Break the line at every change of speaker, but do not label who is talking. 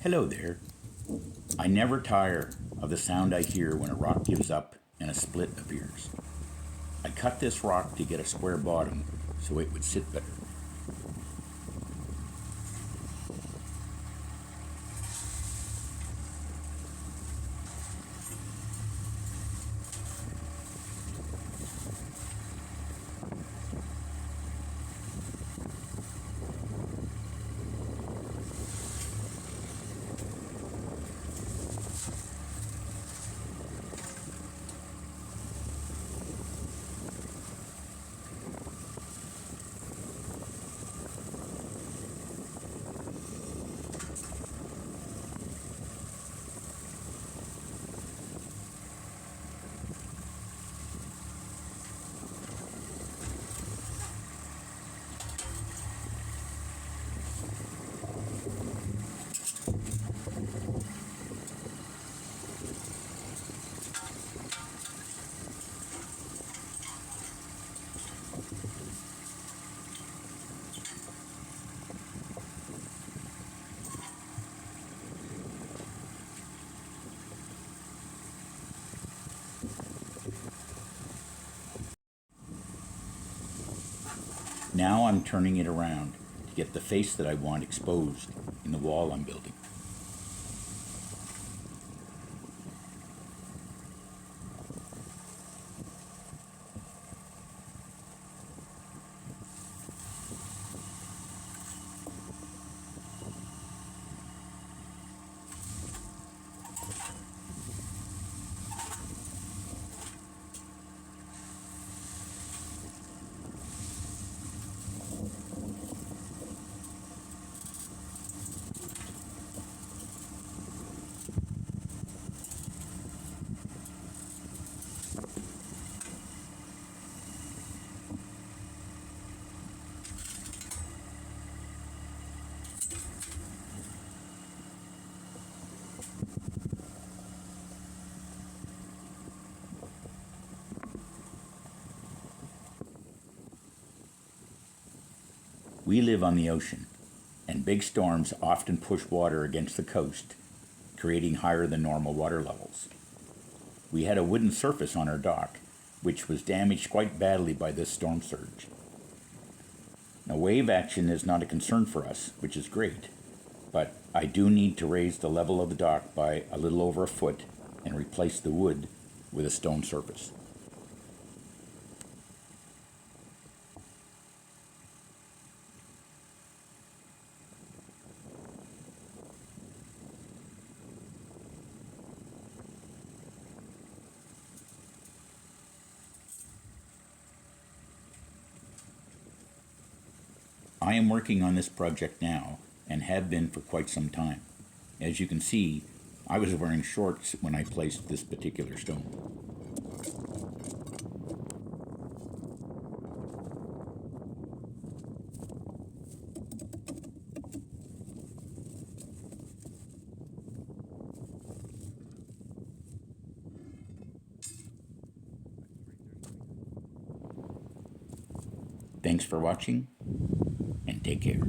Hello there. I never tire of the sound I hear when a rock gives up and a split appears. I cut this rock to get a square bottom so it would sit better. Now I'm turning it around to get the face that I want exposed in the wall I'm building. We live on the ocean, and big storms often push water against the coast, creating higher than normal water levels. We had a wooden surface on our dock, which was damaged quite badly by this storm surge. Now, wave action is not a concern for us, which is great, but I do need to raise the level of the dock by a little over a foot and replace the wood with a stone surface. I am working on this project now and have been for quite some time. As you can see, I was wearing shorts when I placed this particular stone. Thanks for watching, and take care.